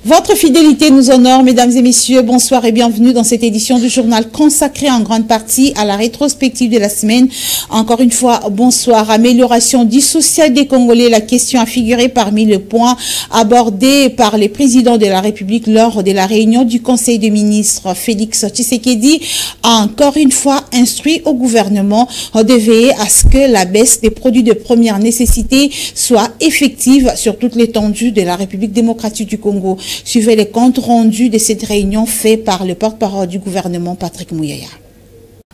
Votre fidélité nous honore, mesdames et messieurs. Bonsoir et bienvenue dans cette édition du journal consacrée en grande partie à la rétrospective de la semaine. Encore une fois, bonsoir. Amélioration du social des Congolais. La question a figuré parmi les points abordés par les présidents de la République lors de la réunion du Conseil des ministres. Félix Tshisekedi a encore une fois instruit au gouvernement de veiller à ce que la baisse des produits de première nécessité soit effective sur toute l'étendue de la République démocratique du Congo. Suivez les comptes rendus de cette réunion faits par le porte-parole du gouvernement, Patrick Mouyaya.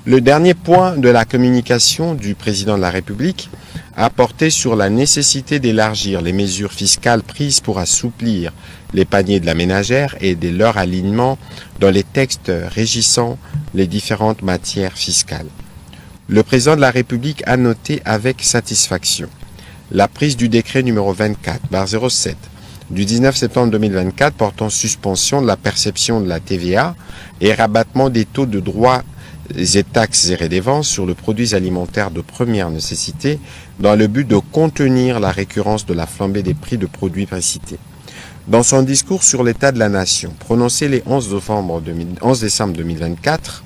Le dernier point de la communication du président de la République a porté sur la nécessité d'élargir les mesures fiscales prises pour assouplir les paniers de la ménagère et de leur alignement dans les textes régissant les différentes matières fiscales. Le président de la République a noté avec satisfaction la prise du décret numéro 24/07 du 19 septembre 2024 portant suspension de la perception de la TVA et rabattement des taux de droits et taxes et redevances sur les produits alimentaires de première nécessité dans le but de contenir la récurrence de la flambée des prix de produits précités. Dans son discours sur l'état de la nation, prononcé le 11 décembre 2024,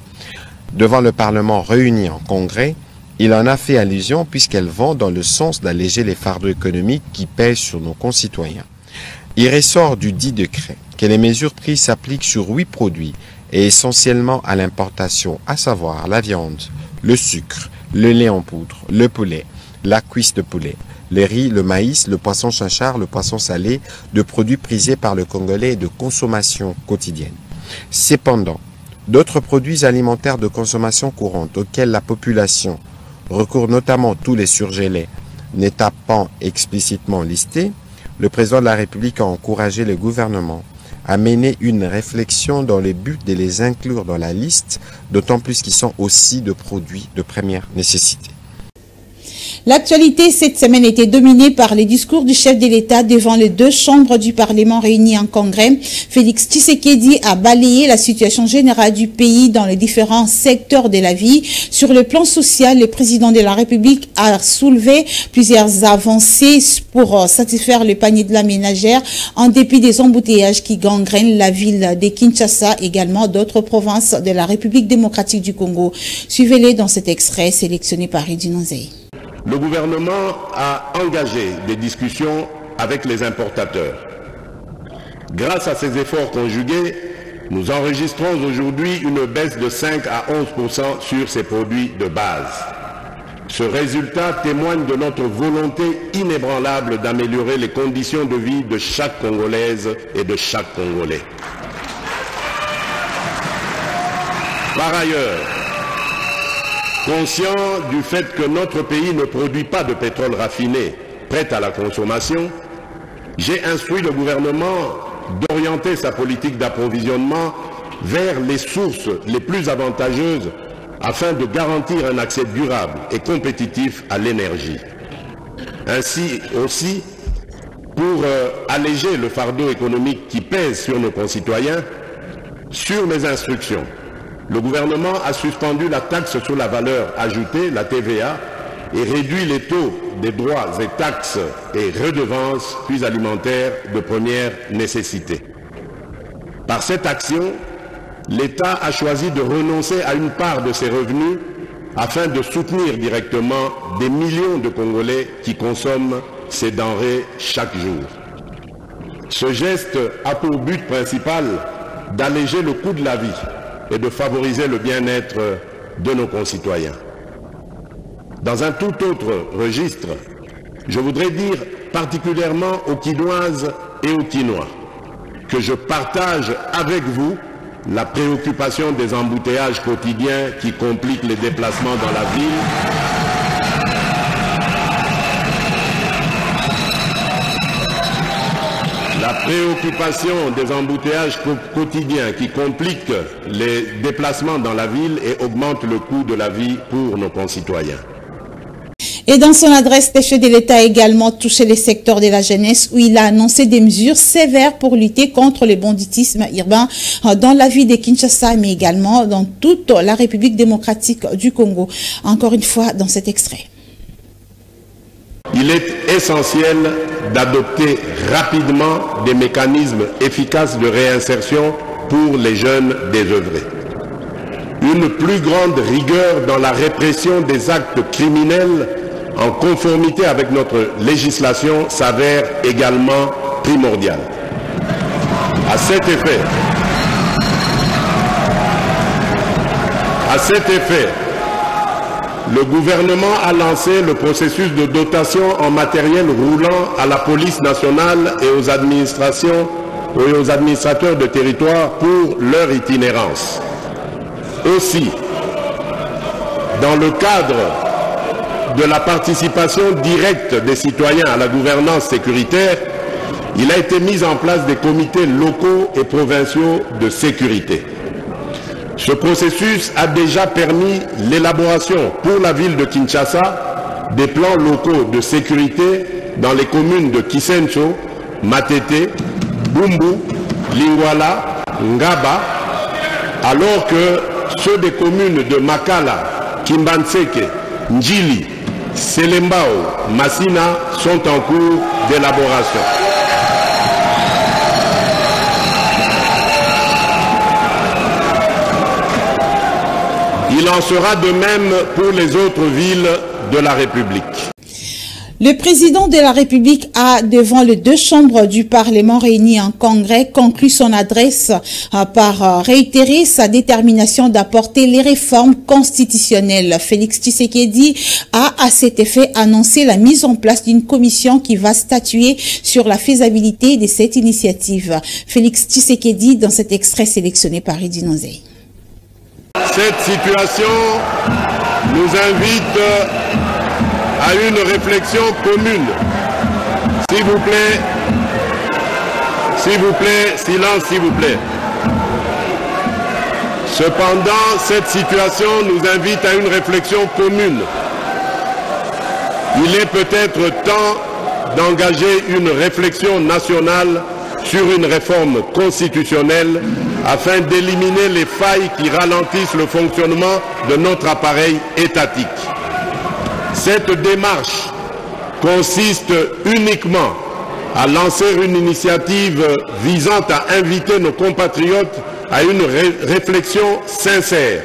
devant le Parlement réuni en congrès, il en a fait allusion puisqu'elles vont dans le sens d'alléger les fardeaux économiques qui pèsent sur nos concitoyens. Il ressort du dit décret que les mesures prises s'appliquent sur 8 produits et essentiellement à l'importation, à savoir la viande, le sucre, le lait en poudre, le poulet, la cuisse de poulet, le riz, le maïs, le poisson chinchard, le poisson salé, de produits prisés par le Congolais et de consommation quotidienne. Cependant, d'autres produits alimentaires de consommation courante auxquels la population recourt, notamment tous les surgelés, n'étant pas explicitement listés, le président de la République a encouragé le gouvernement à mener une réflexion dans le but de les inclure dans la liste, d'autant plus qu'ils sont aussi de produits de première nécessité. L'actualité cette semaine était dominée par les discours du chef de l'État devant les 2 chambres du Parlement réunies en congrès. Félix Tshisekedi a balayé la situation générale du pays dans les différents secteurs de la vie. Sur le plan social, le président de la République a soulevé plusieurs avancées pour satisfaire le panier de la ménagère en dépit des embouteillages qui gangrènent la ville de Kinshasa, également d'autres provinces de la République démocratique du Congo. Suivez-les dans cet extrait sélectionné par Edinonzei. Le gouvernement a engagé des discussions avec les importateurs. Grâce à ces efforts conjugués, nous enregistrons aujourd'hui une baisse de 5 à 11% sur ces produits de base. Ce résultat témoigne de notre volonté inébranlable d'améliorer les conditions de vie de chaque Congolaise et de chaque Congolais. Par ailleurs, conscient du fait que notre pays ne produit pas de pétrole raffiné prêt à la consommation, j'ai instruit le gouvernement d'orienter sa politique d'approvisionnement vers les sources les plus avantageuses afin de garantir un accès durable et compétitif à l'énergie. Ainsi aussi, pour alléger le fardeau économique qui pèse sur nos concitoyens, sur mes instructions, le gouvernement a suspendu la taxe sur la valeur ajoutée, la TVA, et réduit les taux des droits et taxes et redevances plus alimentaires de première nécessité. Par cette action, l'État a choisi de renoncer à une part de ses revenus afin de soutenir directement des millions de Congolais qui consomment ces denrées chaque jour. Ce geste a pour but principal d'alléger le coût de la vie et de favoriser le bien-être de nos concitoyens. Dans un tout autre registre, je voudrais dire particulièrement aux Kinoises et aux Kinois que je partage avec vous la préoccupation des embouteillages quotidiens qui compliquent les déplacements dans la ville. La préoccupation des embouteillages quotidiens qui compliquent les déplacements dans la ville et augmentent le coût de la vie pour nos concitoyens. Et dans son adresse, le chef de l'État a également touché les secteurs de la jeunesse où il a annoncé des mesures sévères pour lutter contre le banditisme urbain dans la ville de Kinshasa, mais également dans toute la République démocratique du Congo. Encore une fois, dans cet extrait. Il est essentiel d'adopter rapidement des mécanismes efficaces de réinsertion pour les jeunes désœuvrés. Une plus grande rigueur dans la répression des actes criminels en conformité avec notre législation s'avère également primordiale. À cet effet, le gouvernement a lancé le processus de dotation en matériel roulant à la police nationale et aux administrations et aux administrateurs de territoire pour leur itinérance. Aussi, dans le cadre de la participation directe des citoyens à la gouvernance sécuritaire, il a été mis en place des comités locaux et provinciaux de sécurité. Ce processus a déjà permis l'élaboration pour la ville de Kinshasa des plans locaux de sécurité dans les communes de Kisenso, Matete, Bumbu, Lingwala, Ngaba, alors que ceux des communes de Makala, Kimbanseke, Njili, Selembao, Massina sont en cours d'élaboration. Il en sera de même pour les autres villes de la République. Le président de la République a, devant les deux chambres du Parlement réunies en congrès, conclu son adresse par réitérer sa détermination d'apporter les réformes constitutionnelles. Félix Tshisekedi a, à cet effet, annoncé la mise en place d'une commission qui va statuer sur la faisabilité de cette initiative. Félix Tshisekedi, dans cet extrait sélectionné par Edine Ozeï. Cette situation nous invite à une réflexion commune. S'il vous plaît, silence s'il vous plaît. Cependant, cette situation nous invite à une réflexion commune. Il est peut-être temps d'engager une réflexion nationale sur une réforme constitutionnelle afin d'éliminer les failles qui ralentissent le fonctionnement de notre appareil étatique. Cette démarche consiste uniquement à lancer une initiative visant à inviter nos compatriotes à une réflexion sincère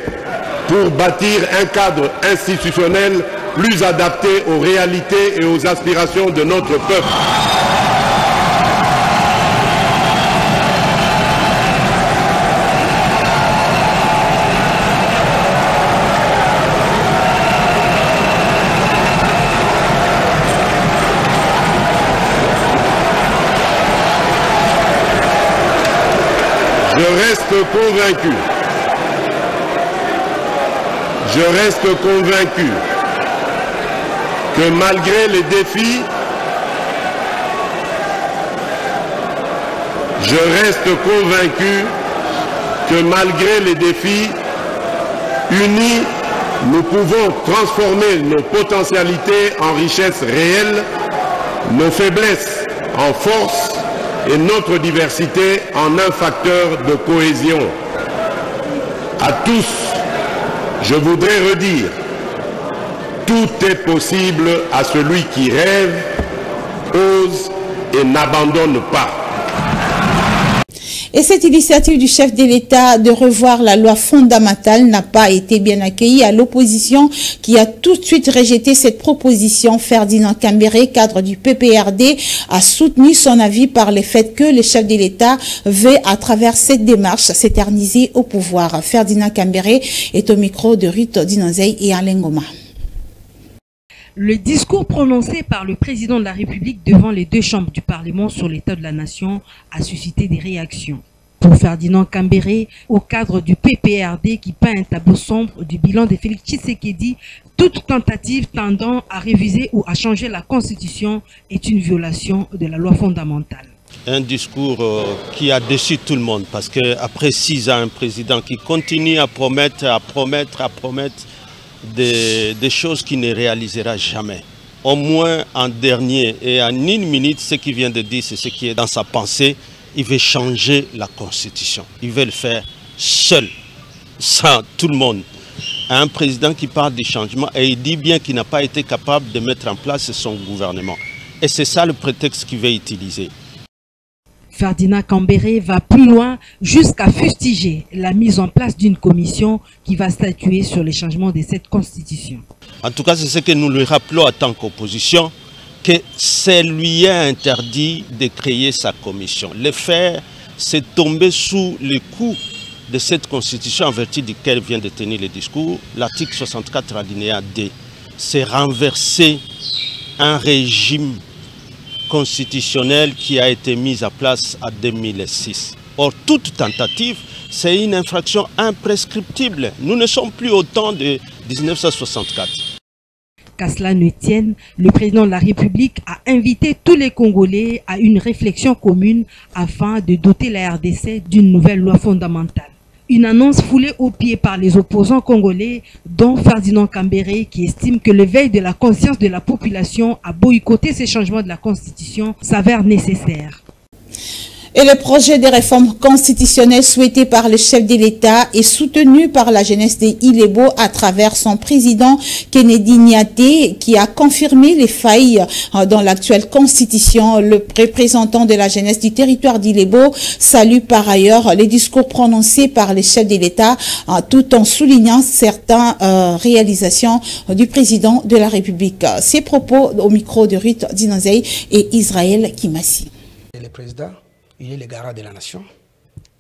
pour bâtir un cadre institutionnel plus adapté aux réalités et aux aspirations de notre peuple. Je reste convaincu que malgré les défis, unis, nous pouvons transformer nos potentialités en richesses réelles, nos faiblesses en force et notre diversité en un facteur de cohésion. À tous, je voudrais redire, tout est possible à celui qui rêve, ose et n'abandonne pas. Et cette initiative du chef de l'État de revoir la loi fondamentale n'a pas été bien accueillie à l'opposition qui a tout de suite rejeté cette proposition. Ferdinand Kambere, cadre du PPRD, a soutenu son avis par le fait que le chef de l'État veut, à travers cette démarche, s'éterniser au pouvoir. Ferdinand Kambere est au micro de Ruth Dinozei et Alain Goma. Le discours prononcé par le président de la République devant les deux chambres du Parlement sur l'état de la nation a suscité des réactions. Pour Ferdinand Kambere, au cadre du PPRD qui peint un tableau sombre du bilan de Félix Tshisekedi, toute tentative tendant à réviser ou à changer la Constitution est une violation de la loi fondamentale. Un discours qui a déçu tout le monde parce qu'après 6 ans, un président qui continue à promettre des choses qu'il ne réalisera jamais. Au moins en dernier et en 1 minute, ce qu'il vient de dire, c'est ce qui est dans sa pensée. Il veut changer la Constitution. Il veut le faire seul, sans tout le monde. un président qui parle du changement et il dit bien qu'il n'a pas été capable de mettre en place son gouvernement. Et c'est ça le prétexte qu'il veut utiliser. Ferdinand Kambere va plus loin jusqu'à fustiger la mise en place d'une commission qui va statuer sur les changements de cette constitution. En tout cas, c'est ce que nous lui rappelons en tant qu'opposition, que c'est lui interdit de créer sa commission. Le faire, c'est tomber sous le coup de cette constitution en vertu duquel vient de tenir le discours, l'article 64 alinéa D. C'est renverser un régime constitutionnel qui a été mis en place en 2006. Or, toute tentative, c'est une infraction imprescriptible. Nous ne sommes plus au temps de 1964. Qu'à cela ne tienne, le président de la République a invité tous les Congolais à une réflexion commune afin de doter la RDC d'une nouvelle loi fondamentale. Une annonce foulée aux pieds par les opposants congolais, dont Ferdinand Kambere, qui estime que l'éveil de la conscience de la population à boycotter ces changements de la Constitution s'avère nécessaire. Et le projet de réforme constitutionnelle souhaité par le chef de l'État est soutenu par la jeunesse de Ilebo à travers son président Kennedy Niaté, qui a confirmé les failles dans l'actuelle constitution. Le représentant de la jeunesse du territoire d'Ilebo salue par ailleurs les discours prononcés par le chef de l'État tout en soulignant certaines réalisations du président de la République. Ces propos au micro de Ruth Dinanzei et Israël Kimassi. Le président, il est le garant de la nation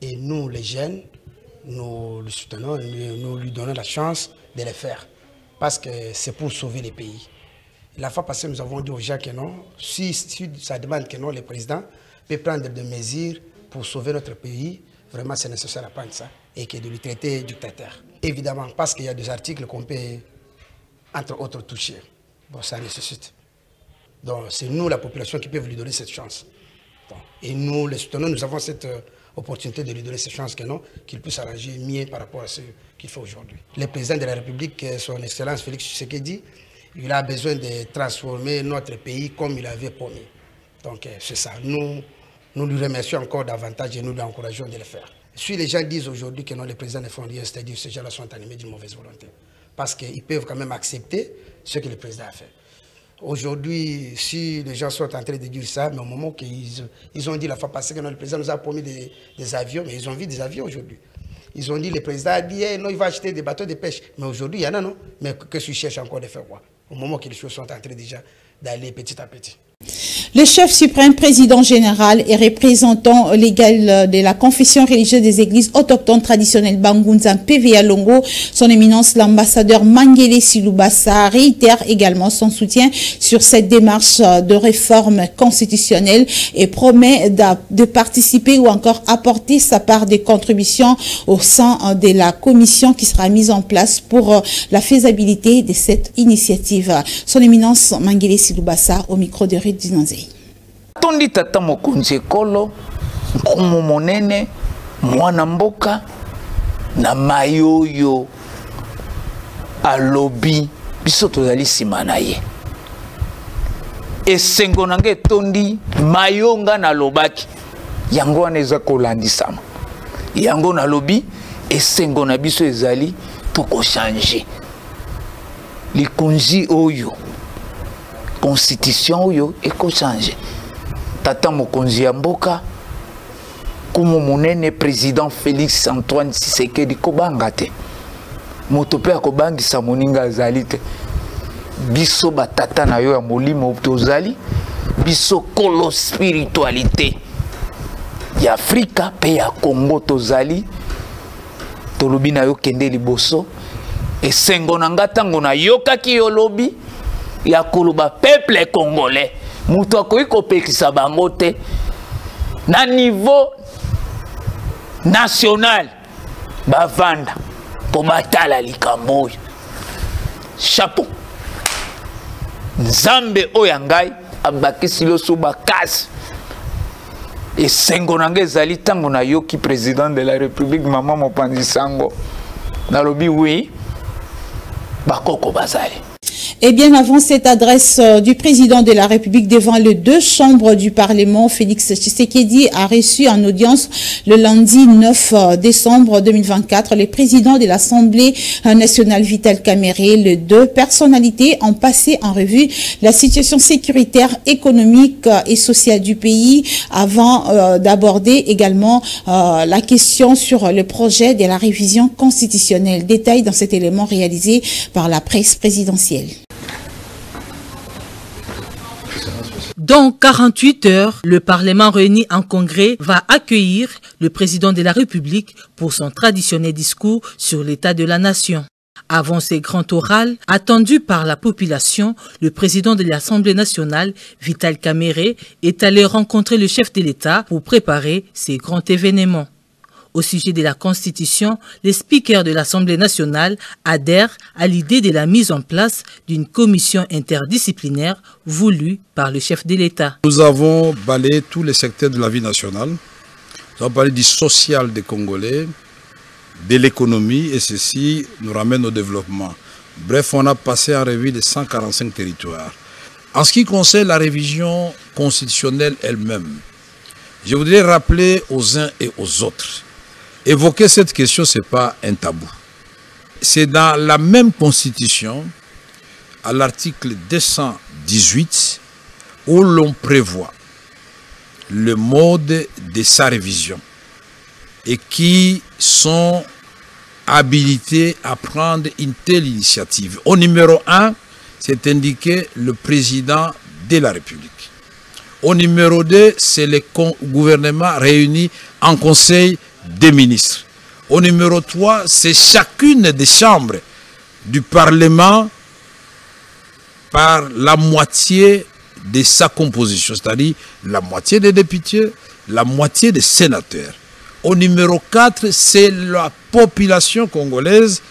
et nous, les jeunes, nous le soutenons et nous lui donnons la chance de le faire parce que c'est pour sauver les pays. La fois passée, nous avons dit aux gens que non, si ça demande que non, le président peut prendre des mesures pour sauver notre pays, vraiment c'est nécessaire à prendre ça et que de lui traiter dictateur. Évidemment, parce qu'il y a des articles qu'on peut, entre autres, toucher. Bon, ça nécessite. Donc c'est nous, la population, qui peut lui donner cette chance. Et nous les soutenons, nous avons cette opportunité de lui donner cette chance que non, qu'il puisse arranger mieux par rapport à ce qu'il fait aujourd'hui. Le président de la République, son Excellence Félix Tshisekedi, il a besoin de transformer notre pays comme il avait promis. Donc c'est ça. Nous lui remercions encore davantage et nous l'encourageons de le faire. Si les gens disent aujourd'hui que non, les présidents ne font rien, c'est-à-dire que ces gens-là sont animés d'une mauvaise volonté. Parce qu'ils peuvent quand même accepter ce que le président a fait. Aujourd'hui, si les gens sont en train de dire ça, mais au moment qu'ils ont dit la fois passée que non, le président nous a promis des avions, mais ils ont vu des avions aujourd'hui. Ils ont dit, le président a dit, non, il va acheter des bateaux de pêche. Mais aujourd'hui, il y en a, non? Mais qu'est-ce qu'ils cherchent encore de faire quoi? Au moment que les choses sont en train déjà d'aller petit à petit. Le chef suprême, président général et représentant légal de la confession religieuse des églises autochtones traditionnelles Bangunza PVA Longo, son éminence l'ambassadeur Mangele Silubasa réitère également son soutien sur cette démarche de réforme constitutionnelle et promet de participer ou encore apporter sa part des contributions au sein de la commission qui sera mise en place pour la faisabilité de cette initiative. Son éminence Mangele Silubasa au micro de Ruth Dinanzei. Tondi tata mokonzi ekolo nkumu monene mwana mboka na mayoyo alobi biso tozali nsima na ye esengo nange tondi mayonga na lobaki yango wana eza kolandisama yango nalobi esengo na biso ezali tokochange likonzi oyo constitution oyo ekochange tata mokonzi ya mboka kumu munene président Félix Antoine Tshisekedi kobanga te moto pe akobangisa moninga azali te biso batata na yo ya molimo tozali biso kolo spiritualité ya Afrika pe ya Congo tozali tolobi na yo kende liboso esengo na nga tango na yokaki yo lobi ya koloba peuple congolais mutu akoki kopekisa bango te na niveau national bavanda po batala likambo oyo chapeau nzambe oyo ya ngai abakisi loso bakasi esengo na ngai ezali ntango nayoki président de la république mama mopanzi sango nalobi wi bakoko bazali. Et bien avant cette adresse du président de la République devant les deux chambres du Parlement, Félix Tshisekedi a reçu en audience le lundi 9 décembre 2024 le président de l'Assemblée nationale Vital Kamerhe. Les deux personnalités ont passé en revue la situation sécuritaire, économique et sociale du pays avant d'aborder également la question sur le projet de la révision constitutionnelle. Détail dans cet élément réalisé par la presse présidentielle. Dans 48 heures, le Parlement réuni en congrès va accueillir le président de la République pour son traditionnel discours sur l'état de la nation. Avant ces grands orales, attendus par la population, le président de l'Assemblée nationale, Vital Kamerhe, est allé rencontrer le chef de l'État pour préparer ces grands événements. Au sujet de la Constitution, les speakers de l'Assemblée nationale adhèrent à l'idée de la mise en place d'une commission interdisciplinaire voulue par le chef de l'État. Nous avons balayé tous les secteurs de la vie nationale. Nous avons parlé du social des Congolais, de l'économie, et ceci nous ramène au développement. Bref, on a passé en revue les 145 territoires. En ce qui concerne la révision constitutionnelle elle-même, je voudrais rappeler aux uns et aux autres, évoquer cette question, ce n'est pas un tabou. C'est dans la même constitution, à l'article 218, où l'on prévoit le mode de sa révision et qui sont habilités à prendre une telle initiative. Au numéro 1, c'est indiqué le président de la République. Au numéro 2, c'est le gouvernement réuni en conseil des ministres. Au numéro 3, c'est chacune des chambres du Parlement par la moitié de sa composition, c'est-à-dire la moitié des députés, la moitié des sénateurs. Au numéro 4, c'est la population congolaise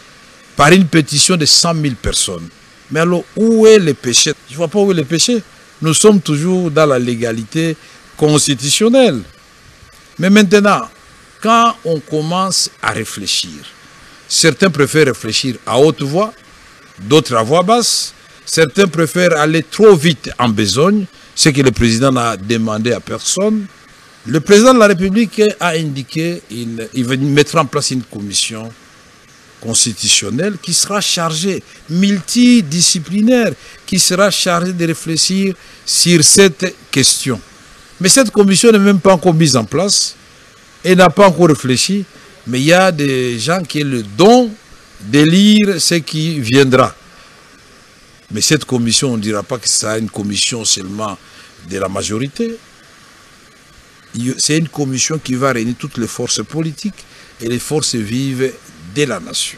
par une pétition de 100 000 personnes. Mais alors, où est le péché? Je ne vois pas où est le péché. Nous sommes toujours dans la légalité constitutionnelle. Mais maintenant, quand on commence à réfléchir, certains préfèrent réfléchir à haute voix, d'autres à voix basse, certains préfèrent aller trop vite en besogne, ce que le président n'a demandé à personne. Le président de la République a indiqué qu'il va mettre en place une commission constitutionnelle qui sera chargée, multidisciplinaire, qui sera chargée de réfléchir sur cette question. Mais cette commission n'est même pas encore mise en place et n'a pas encore réfléchi, mais il y a des gens qui ont le don de lire ce qui viendra. Mais cette commission, on ne dira pas que c'est une commission seulement de la majorité. C'est une commission qui va réunir toutes les forces politiques et les forces vives de la nation.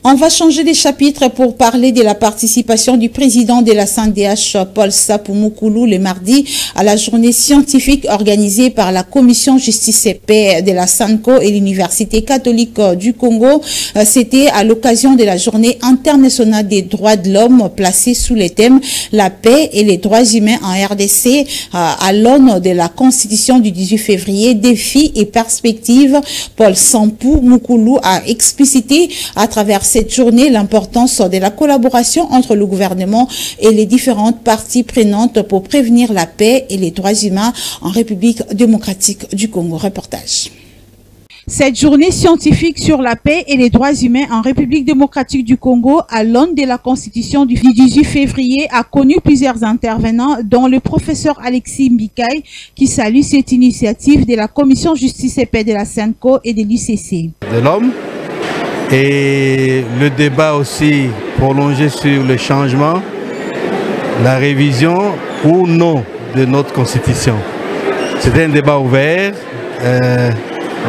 On va changer de chapitre pour parler de la participation du président de la CNDH, Paul Sapou Moukoulou, le mardi à la journée scientifique organisée par la Commission Justice et Paix de la SANCO et l'Université catholique du Congo. C'était à l'occasion de la journée internationale des droits de l'homme placée sous le thème « La paix et les droits humains en RDC » à l'aune de la Constitution du 18 février, défis et perspectives. Paul Sapou Moukoulou a explicité à travers cette journée l'importance de la collaboration entre le gouvernement et les différentes parties prenantes pour prévenir la paix et les droits humains en République démocratique du Congo. Reportage. Cette journée scientifique sur la paix et les droits humains en République démocratique du Congo à l'aune de la Constitution du 18 février a connu plusieurs intervenants, dont le professeur Alexis Mbikaï, qui salue cette initiative de la Commission Justice et Paix de la SANCO et de l'UCC. De l'homme. Et le débat aussi prolongé sur le changement, la révision ou non de notre constitution. C'était un débat ouvert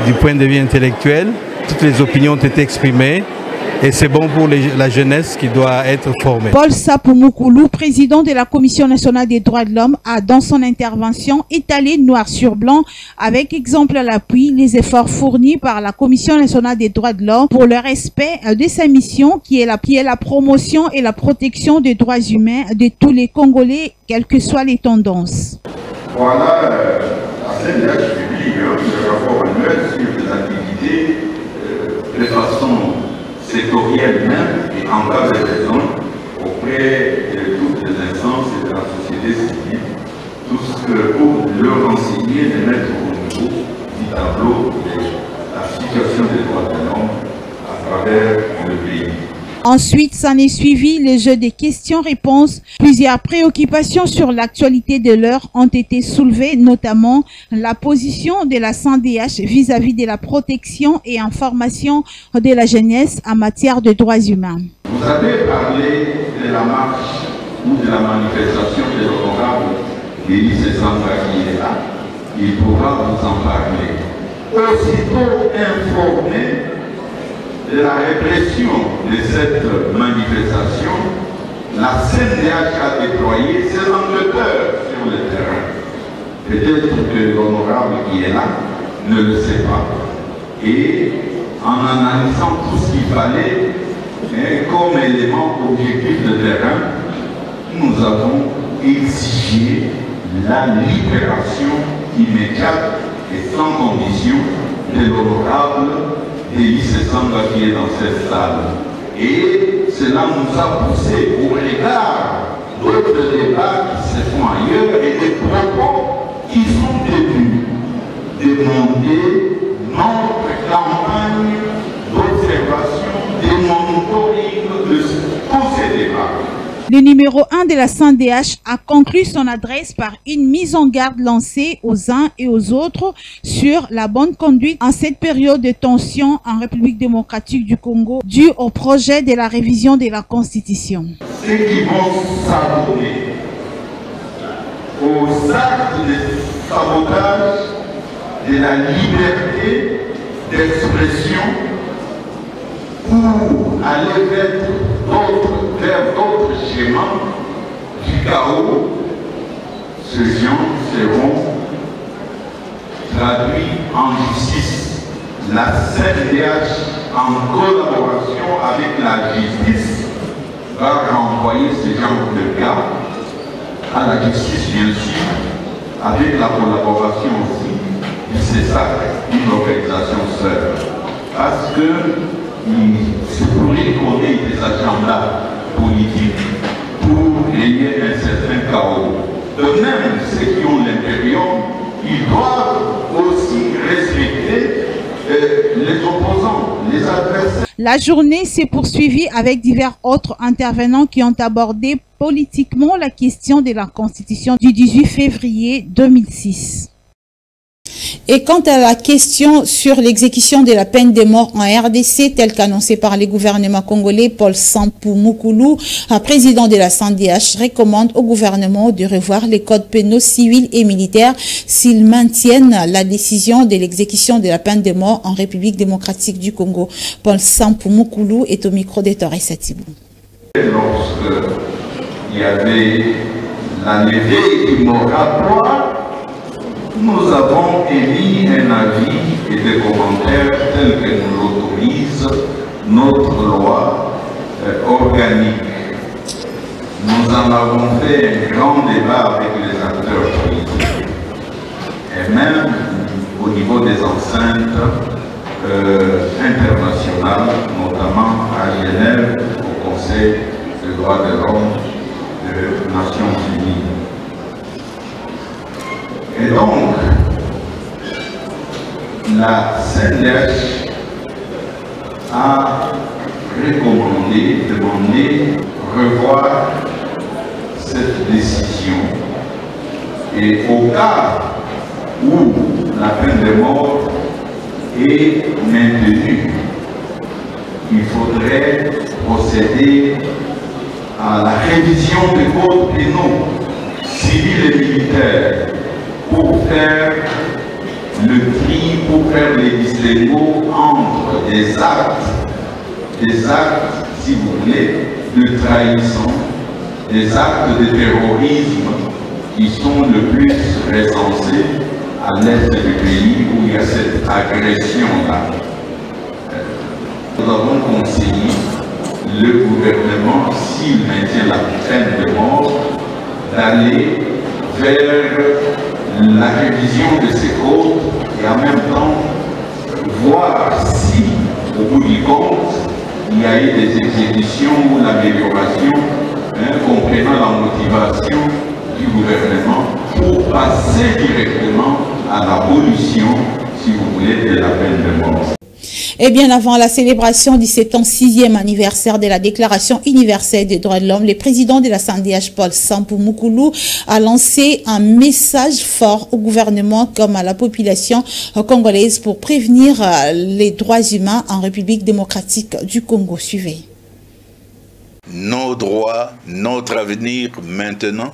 du point de vue intellectuel. Toutes les opinions ont été exprimées et c'est bon pour la jeunesse qui doit être formée. Paul Sapou Moukoulou, président de la Commission nationale des droits de l'homme, a dans son intervention étalé noir sur blanc, avec exemple à l'appui, les efforts fournis par la Commission nationale des droits de l'homme pour le respect de sa mission qui est la promotion et la protection des droits humains de tous les Congolais, quelles que soient les tendances. Voilà, la CNDH publie ce rapport annuel sur les activités de façon sectorielle même et en cas de besoin auprès de toutes les instances et de la société civile, tout ce que pour leur enseigner de mettre au niveau du tableau de la situation des droits de l'homme à travers le pays. Ensuite, s'en est suivi le jeu des questions-réponses. Plusieurs préoccupations sur l'actualité de l'heure ont été soulevées, notamment la position de la CNDH vis-à-vis de la protection et information de la jeunesse en matière de droits humains. Vous avez parlé de la marche ou de la manifestation de l'honorable Élise Samba qui est là. Il pourra vous en parler. Aussitôt informé de la répression de cette manifestation, la CNDH a déployé ses enquêteurs sur le terrain. Peut-être que l'honorable qui est là ne le sait pas. Et en analysant tout ce qu'il fallait, comme élément objectif de terrain, nous avons exigé la libération immédiate et sans condition de l'honorable Élise Samba qui est dans cette salle. Et cela nous a poussé au regard d'autres débats qui se font ailleurs et des propos qui sont tenus demander notre campagne d'observation, de monitoring de tous ces débats. Le numéro 1 de la CNDH a conclu son adresse par une mise en garde lancée aux uns et aux autres sur la bonne conduite en cette période de tension en République démocratique du Congo due au projet de la révision de la Constitution. Ceux qui vont s'abonner aux actes de sabotage de la liberté d'expression pour aller vers d'autres schémas du chaos, ces gens seront traduits en justice. La CNDH, en collaboration avec la justice, va renvoyer ce genre de cas à la justice, bien sûr, avec la collaboration aussi du CESAC, une organisation sœur. Parce que c'est pour lui qu'on ait des agendas politiques pour créer un certain chaos. De même, ceux qui ont l'impérium, ils doivent aussi respecter les opposants, les adversaires. La journée s'est poursuivie avec divers autres intervenants qui ont abordé politiquement la question de la Constitution du 18 février 2006. Et quant à la question sur l'exécution de la peine de mort en RDC, telle qu'annoncée par le gouvernement congolais, Paul Sampou Moukoulou, président de la CNDH, recommande au gouvernement de revoir les codes pénaux civils et militaires s'ils maintiennent la décision de l'exécution de la peine de mort en République démocratique du Congo. Paul Sampou Moukoulou est au micro de Torres Satibou. Lorsqu'il y avait la levée du moratoire, nous avons émis un avis et des commentaires tels que nous l'autorise notre loi organique. Nous en avons fait un grand débat avec les acteurs politiques et même au niveau des enceintes internationales, notamment à Genève, au Conseil des droits de l'homme des Nations Unies. Et donc, la CNDH a demandé revoir cette décision. Et au cas où la peine de mort est maintenue, il faudrait procéder à la révision des codes pénaux civils et militaires pour faire le tri, pour faire les distinguos entre des actes, si vous voulez, de trahison, des actes de terrorisme qui sont le plus recensés à l'est du pays où il y a cette agression-là. Nous avons conseillé le gouvernement, s'il maintient la peine de mort, d'aller vers la révision de ces codes et en même temps voir si, au bout du compte, il y a eu des exécutions ou l'amélioration, comprenant la motivation du gouvernement pour passer directement à l'abolition, si vous voulez, de la peine de mort. Et bien avant la célébration du 76e anniversaire de la Déclaration universelle des droits de l'homme, le président de la CNDH, Paul Sampou Moukoulou, a lancé un message fort au gouvernement comme à la population congolaise pour prévenir les droits humains en République démocratique du Congo. Suivez. Nos droits, notre avenir maintenant.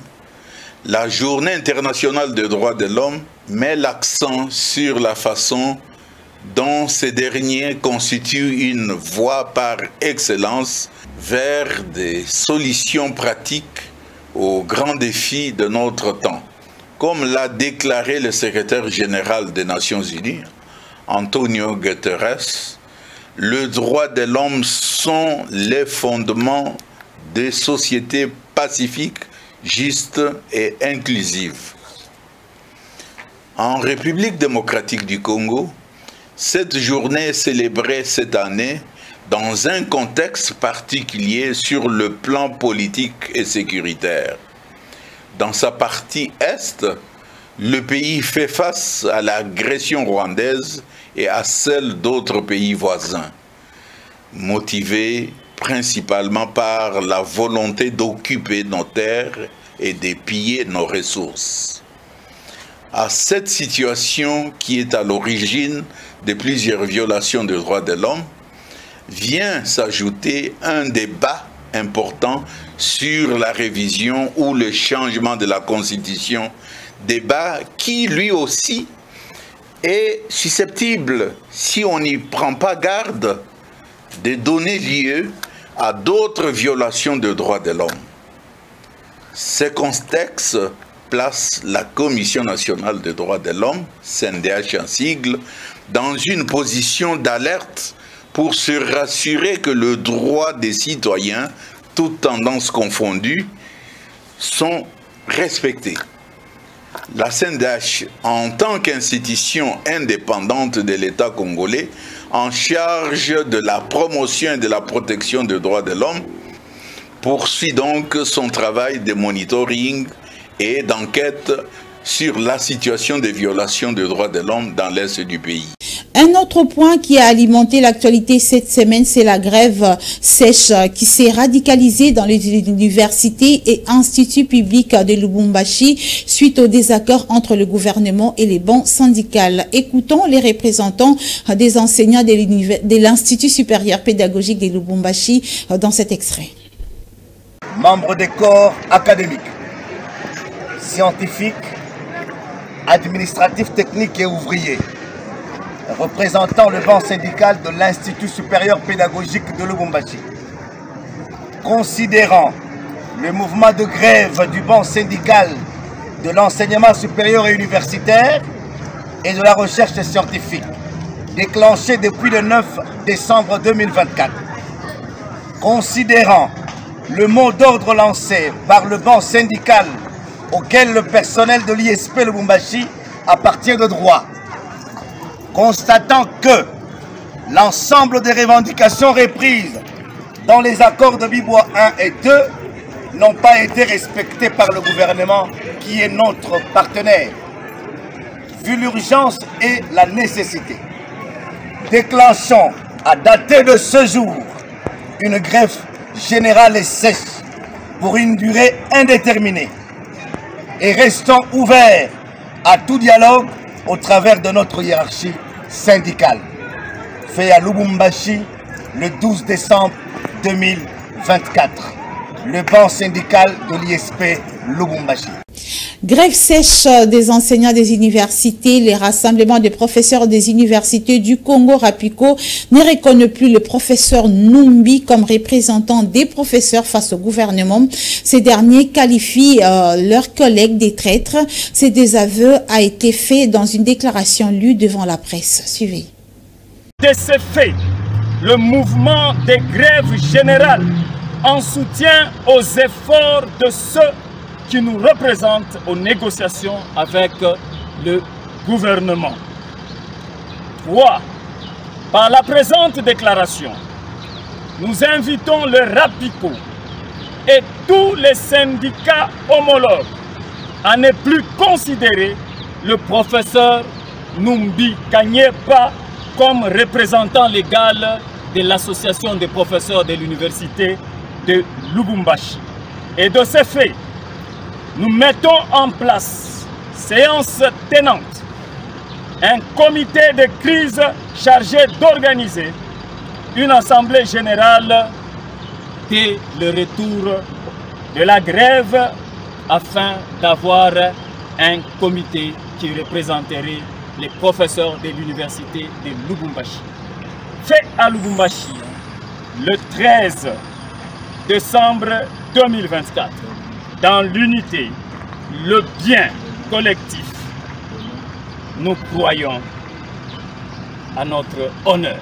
La Journée internationale des droits de l'homme met l'accent sur la façon dont ces derniers constituent une voie par excellence vers des solutions pratiques aux grands défis de notre temps. Comme l'a déclaré le secrétaire général des Nations Unies, Antonio Guterres, les droits de l'homme sont les fondements des sociétés pacifiques, justes et inclusives. En République démocratique du Congo, cette journée est célébrée cette année dans un contexte particulier sur le plan politique et sécuritaire. Dans sa partie Est, le pays fait face à l'agression rwandaise et à celle d'autres pays voisins, motivés principalement par la volonté d'occuper nos terres et de piller nos ressources. À cette situation qui est à l'origine de plusieurs violations des droits de l'homme, vient s'ajouter un débat important sur la révision ou le changement de la Constitution, débat qui lui aussi est susceptible, si on n'y prend pas garde, de donner lieu à d'autres violations des droits de l'homme. Ce contexte place la Commission nationale des droits de l'homme, CNDH en sigle, dans une position d'alerte pour se rassurer que le droit des citoyens, toutes tendances confondues, sont respectés. La CNDH, en tant qu'institution indépendante de l'État congolais, en charge de la promotion et de la protection des droits de l'homme, poursuit donc son travail de monitoring et d'enquête sur la situation des violations des droits de l'homme dans l'Est du pays. Un autre point qui a alimenté l'actualité cette semaine, c'est la grève sèche qui s'est radicalisée dans les universités et instituts publics de Lubumbashi suite au désaccord entre le gouvernement et les bancs syndicales. Écoutons les représentants des enseignants de l'Institut supérieur pédagogique de Lubumbashi dans cet extrait. Membres des corps académiques, scientifiques, administratifs, techniques et ouvriers, représentant le banc syndical de l'Institut supérieur pédagogique de Lubumbashi. Considérant le mouvement de grève du banc syndical de l'enseignement supérieur et universitaire et de la recherche scientifique, déclenché depuis le 9 décembre 2024. Considérant le mot d'ordre lancé par le banc syndical auquel le personnel de l'ISP Lubumbashi appartient de droit. Constatant que l'ensemble des revendications reprises dans les accords de Bibois 1 et 2 n'ont pas été respectées par le gouvernement qui est notre partenaire. Vu l'urgence et la nécessité, déclenchons à dater de ce jour une grève générale et sèche pour une durée indéterminée et restons ouverts à tout dialogue au travers de notre hiérarchie syndicale. Fait à Lubumbashi le 12 décembre 2024. Le banc syndical de l'ISP Lubumbashi. Grève sèche des enseignants des universités, les rassemblements des professeurs des universités du Congo Rapico ne reconnaissent plus le professeur Numbi comme représentant des professeurs face au gouvernement. Ces derniers qualifient leurs collègues des traîtres. Ce désaveu a été fait dans une déclaration lue devant la presse. Suivez. De ce fait, le mouvement des grèves générales en soutien aux efforts de ceux qui nous représentent aux négociations avec le gouvernement. 3. Par la présente déclaration, nous invitons le RAPICO et tous les syndicats homologues à ne plus considérer le professeur Numbi Kanyepa comme représentant légal de l'association des professeurs de l'université de Lubumbashi. Et de ce fait, nous mettons en place, séance tenante, un comité de crise chargé d'organiser une assemblée générale dès le retour de la grève afin d'avoir un comité qui représenterait les professeurs de l'université de Lubumbashi. Fait à Lubumbashi le 13 décembre 2024, dans l'unité, le bien collectif, nous croyons à notre honneur.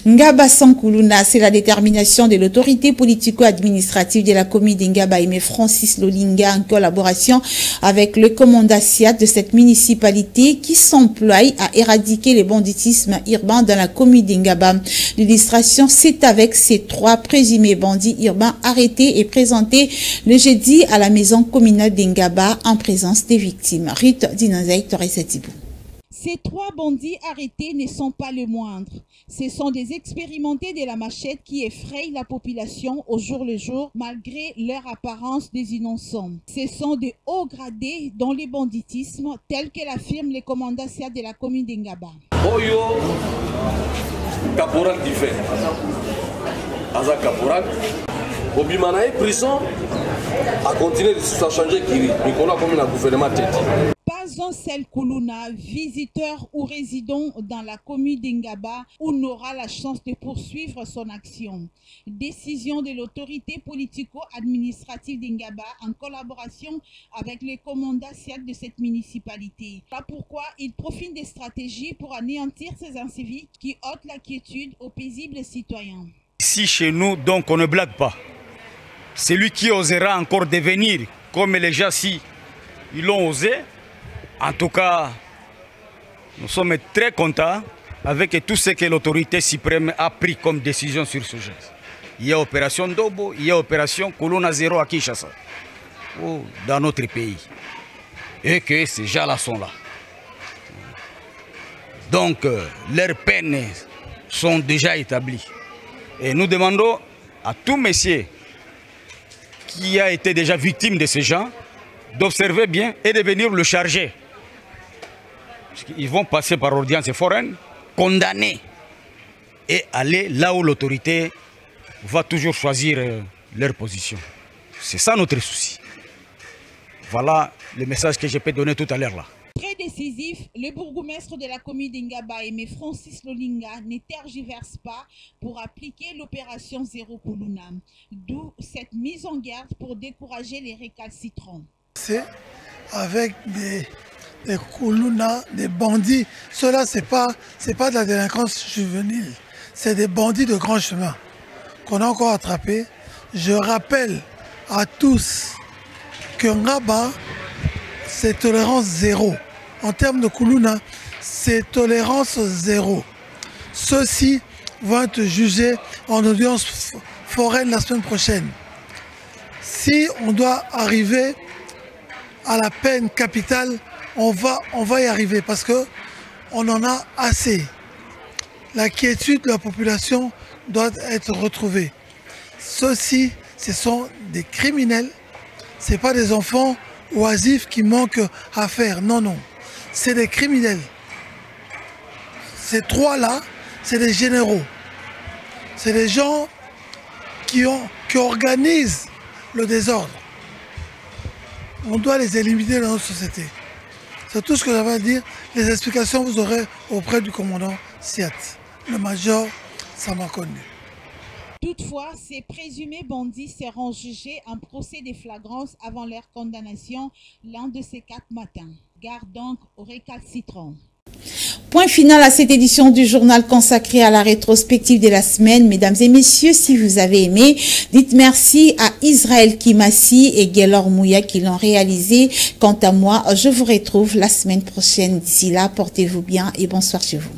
Ngaba Sankuluna, c'est la détermination de l'autorité politico-administrative de la commune d'Ngaba Aimé Francis Lolinga en collaboration avec le commandatiat de cette municipalité qui s'emploie à éradiquer le banditisme urbain dans la commune d'Ngaba. L'illustration, c'est avec ces 3 présumés bandits urbains arrêtés et présentés le jeudi à la maison communale d'Ngaba en présence des victimes. Rite Dinazay Toresetibou. Ces 3 bandits arrêtés ne sont pas les moindres. Ce sont des expérimentés de la machette qui effrayent la population au jour le jour malgré leur apparence des innocents. Ce sont des hauts gradés dans le banditisme tel que l'affirme le commandatiat de la commune d'Ngaba. Oyo, caporal qui fait. Aza caporal. Obimanae prison a continué de se changer Kiri. Nicolas comme un gouvernement tête. Pas un seul Kuluna, visiteur ou résident dans la commune d'Ngaba, où n'aura la chance de poursuivre son action. Décision de l'autorité politico-administrative d'Ngaba en collaboration avec les commandatiats de cette municipalité. Pas pourquoi il profite des stratégies pour anéantir ces inciviques qui ôtent la quiétude aux paisibles citoyens. Ici chez nous, donc on ne blague pas. Celui qui osera encore devenir comme les gens si ils l'ont osé. En tout cas, nous sommes très contents avec tout ce que l'autorité suprême a pris comme décision sur ce geste. Il y a opération Dobo, il y a opération Colonna Zéro à Kinshasa, dans notre pays. Et que ces gens-là sont là. Donc, leurs peines sont déjà établies. Et nous demandons à tout monsieur qui a été déjà victime de ces gens d'observer bien et de venir le charger. Ils vont passer par audience foraine, condamner et aller là où l'autorité va toujours choisir leur position. C'est ça notre souci. Voilà le message que je peux donner tout à l'heure là. Très décisif, le bourgmestre de la commune d'Ngaba Aimé Francis Lolinga ne tergiverse pas pour appliquer l'opération Zéro Kuluna. D'où cette mise en garde pour décourager les récalcitrants. C'est avec des Kuluna, des bandits. Cela, c'est pas de la délinquance juvénile. C'est des bandits de grand chemin qu'on a encore attrapés. Je rappelle à tous que Ngaba, c'est tolérance zéro. En termes de Kuluna, c'est tolérance zéro. Ceux-ci vont être jugés en audience foraine la semaine prochaine. Si on doit arriver à la peine capitale, on va y arriver parce qu'on en a assez. La quiétude de la population doit être retrouvée. Ceux-ci, ce sont des criminels, ce n'est pas des enfants oisifs qui manquent à faire. Non, non, c'est des criminels. Ces 3-là, c'est des généraux. C'est des gens qui organisent le désordre. On doit les éliminer dans notre société. C'est tout ce que j'avais à dire. Les explications, vous aurez auprès du commandant Siat, le major Samakondu. Toutefois, ces présumés bandits seront jugés en procès de flagrance avant leur condamnation l'un de ces 4 matins. Garde donc aux récalcitrants. Point final à cette édition du journal consacré à la rétrospective de la semaine. Mesdames et messieurs, si vous avez aimé, dites merci à Israël Kimassi et Gaylor Mouya qui l'ont réalisé. Quant à moi, je vous retrouve la semaine prochaine. D'ici là, portez-vous bien et bonsoir chez vous.